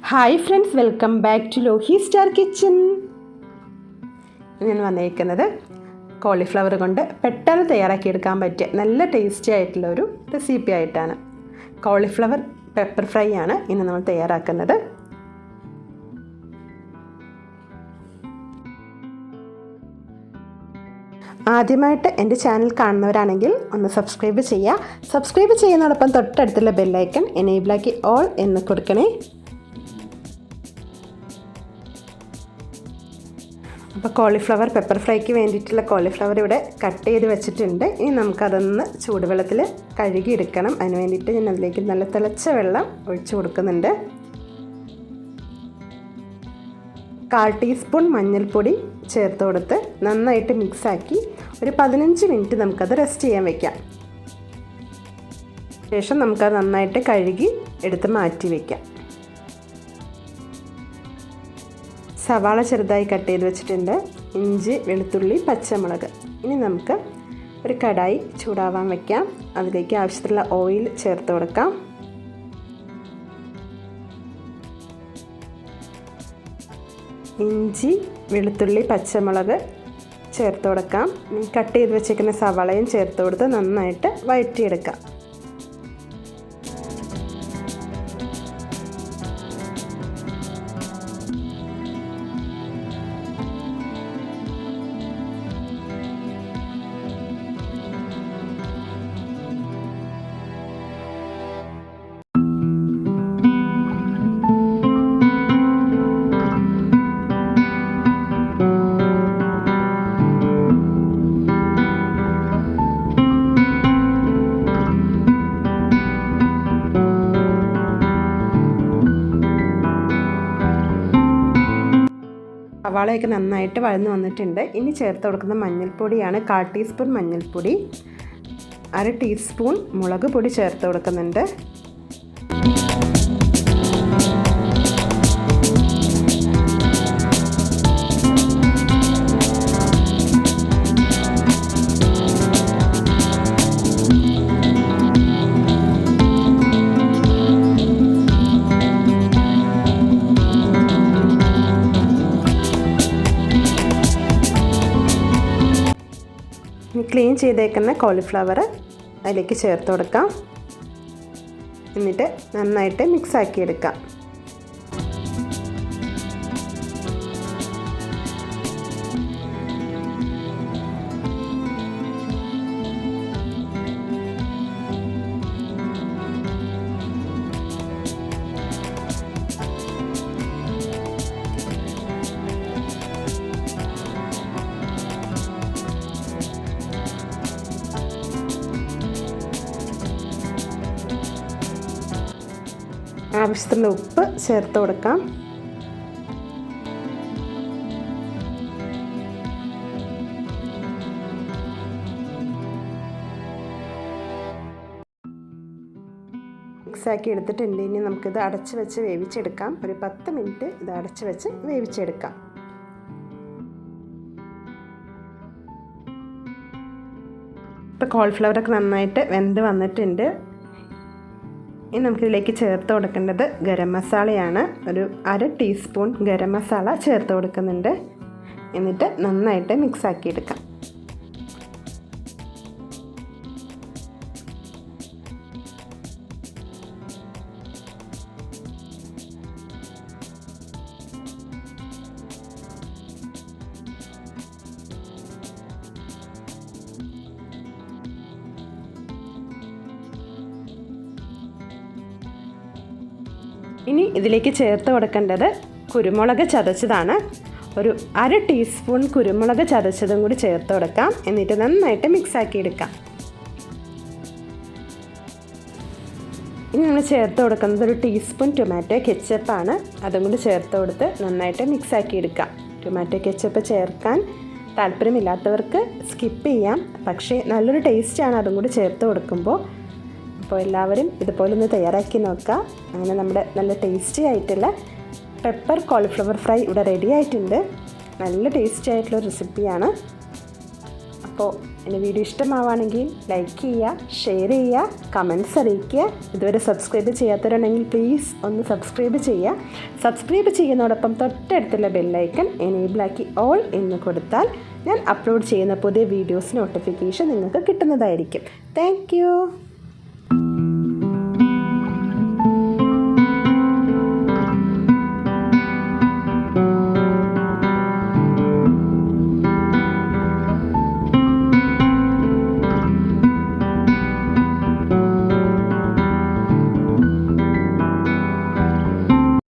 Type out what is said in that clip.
Hi friends, welcome back to Lohi star kitchen. ഞാൻ വന്നിരിക്കുന്നത് cauliflower കൊണ്ട് പെട്ടെന്ന് തയ്യാറാക്കിയെടുക്കാൻ പറ്റിയ നല്ല ടേസ്റ്റി ആയിട്ടുള്ള ഒരു റെസിപ്പി ആയിട്ടാണ്. കോളിഫ്ലവർ പെപ്പർ ഫ്രൈ ആണ് ഇന്ന് നമ്മൾ തയ്യാറാക്കുന്നത്. ആദ്യമായിട്ട് എൻ്റെ ചാനൽ കാണുന്നവരാണെങ്കിൽ ഒന്ന് സബ്സ്ക്രൈബ് ചെയ്യുക. സബ്സ്ക്രൈബ് ചെയ്യുന്നതോടൊപ്പം തൊട്ടടുത്തുള്ള ബെല്ലൈക്കൺ എനേബിളാക്കി ഓൾ എന്ന് കൊടുക്കണേ. അപ്പോൾ കോളിഫ്ലവർ പെപ്പർ ഫ്രൈക്ക് വേണ്ടിയിട്ടുള്ള കോളിഫ്ലവർ ഇവിടെ കട്ട് ചെയ്ത് വെച്ചിട്ടുണ്ട്. ഇനി നമുക്കതൊന്ന് ചൂടുവെള്ളത്തിൽ കഴുകിയെടുക്കണം. അതിന് വേണ്ടിയിട്ട് ഞാൻ അതിലേക്ക് നല്ല തിളച്ച വെള്ളം ഒഴിച്ചു കൊടുക്കുന്നുണ്ട്. 1/4 ടീസ്പൂൺ മഞ്ഞൾപ്പൊടി ചേർത്ത് കൊടുത്ത് നന്നായിട്ട് മിക്സാക്കി ഒരു 15 മിനിറ്റ് നമുക്കത് റെസ്റ്റ് ചെയ്യാൻ വയ്ക്കാം. ശേഷം നമുക്കത് നന്നായിട്ട് കഴുകി എടുത്ത് മാറ്റി വയ്ക്കാം. സവാള ചെറുതായി കട്ട് ചെയ്ത് വെച്ചിട്ടുണ്ട്. ഇഞ്ചി, വെളുത്തുള്ളി, പച്ചമുളക്. ഇനി നമുക്ക് ഒരു കടായി ചൂടാവാൻ വയ്ക്കാം. അതിലേക്ക് ആവശ്യത്തിലുള്ള ഓയിൽ ചേർത്ത് കൊടുക്കാം. ഇഞ്ചി, വെളുത്തുള്ളി, പച്ചമുളക് ചേർത്ത് കൊടുക്കാം. കട്ട് ചെയ്ത് വെച്ചിരിക്കുന്ന സവാളയും ചേർത്ത് കൊടുത്ത് നന്നായിട്ട് വഴറ്റിയെടുക്കാം. സവാളയൊക്കെ നന്നായിട്ട് വഴന്ന് വന്നിട്ടുണ്ട്. ഇനി ചേർത്ത് കൊടുക്കുന്ന മഞ്ഞൾപ്പൊടിയാണ് 1/4 ടീസ്പൂൺ മഞ്ഞൾപ്പൊടി, 1/2 ടീസ്പൂൺ മുളക് പൊടി ചേർത്ത് കൊടുക്കുന്നുണ്ട്. ക്ലീൻ ചെയ്തേക്കുന്ന കോളിഫ്ലവർ അതിലേക്ക് ചേർത്ത് കൊടുക്കാം. എന്നിട്ട് നന്നായിട്ട് മിക്സാക്കി എടുക്കാം. ആവശ്യത്തിനുള്ള ഉപ്പ് ചേർത്ത് കൊടുക്കാം. മിക്സാക്കി എടുത്തിട്ടുണ്ട്. ഇനി നമുക്കിത് അടച്ച് വെച്ച് വേവിച്ചെടുക്കാം. ഒരു 10 മിനിറ്റ് ഇത് അടച്ച് വെച്ച് വേവിച്ചെടുക്കാം. ഇപ്പോൾ കോളിഫ്ലവറൊക്കെ നന്നായിട്ട് വെന്ത് വന്നിട്ടുണ്ട്. ഇനി നമുക്കിതിലേക്ക് ചേർത്ത് കൊടുക്കേണ്ടത് ഗരം മസാലയാണ്. ഒരു 1/2 ടീസ്പൂൺ ഗരം മസാല ചേർത്ത് കൊടുക്കുന്നുണ്ട്. എന്നിട്ട് നന്നായിട്ട് മിക്സാക്കി എടുക്കാം. ഇനി ഇതിലേക്ക് ചേർത്ത് കൊടുക്കേണ്ടത് കുരുമുളക് ചതച്ചതാണ്. ഒരു 1/2 ടീസ്പൂൺ കുരുമുളക് ചതച്ചതും കൂടി ചേർത്ത് കൊടുക്കാം. എന്നിട്ട് നന്നായിട്ട് മിക്സാക്കി എടുക്കാം. ഇനി നമ്മൾ ചേർത്ത് കൊടുക്കുന്നത് 1 ടീസ്പൂൺ ടൊമാറ്റോ കെച്ചപ്പാണ്. അതും കൂടി ചേർത്ത് കൊടുത്ത് നന്നായിട്ട് മിക്സാക്കി എടുക്കാം. ടൊമാറ്റോ കെച്ചപ്പ് ചേർക്കാൻ താല്പര്യമില്ലാത്തവർക്ക് സ്കിപ്പ് ചെയ്യാം. പക്ഷേ നല്ലൊരു ടേസ്റ്റാണ് അതും കൂടി ചേർത്ത് കൊടുക്കുമ്പോൾ. അപ്പോൾ എല്ലാവരും ഇതുപോലെ ഒന്ന് തയ്യാറാക്കി നോക്കുക. അങ്ങനെ നമ്മുടെ നല്ല ടേസ്റ്റി ആയിട്ടുള്ള പെപ്പർ കോളിഫ്ലവർ ഫ്രൈ ഇവിടെ റെഡി ആയിട്ടുണ്ട്. നല്ല ടേസ്റ്റി ആയിട്ടുള്ള റെസിപ്പിയാണ്. അപ്പോൾ എൻ്റെ വീഡിയോ ഇഷ്ടമാവുകയാണെങ്കിൽ ലൈക്ക് ചെയ്യുക, ഷെയർ ചെയ്യുക, കമൻറ്റ്സ് അറിയിക്കുക. ഇതുവരെ സബ്സ്ക്രൈബ് ചെയ്യാത്തവരുണ്ടെങ്കിൽ പ്ലീസ് ഒന്ന് സബ്സ്ക്രൈബ് ചെയ്യുക. സബ്സ്ക്രൈബ് ചെയ്യുന്നതോടൊപ്പം തൊട്ടടുത്തുള്ള ബെല്ലൈക്കൺ എനേബിളാക്കി ഓൾ എന്ന് കൊടുത്താൽ ഞാൻ അപ്ലോഡ് ചെയ്യുന്ന പുതിയ വീഡിയോസ് നോട്ടിഫിക്കേഷൻ നിങ്ങൾക്ക് കിട്ടുന്നതായിരിക്കും. താങ്ക്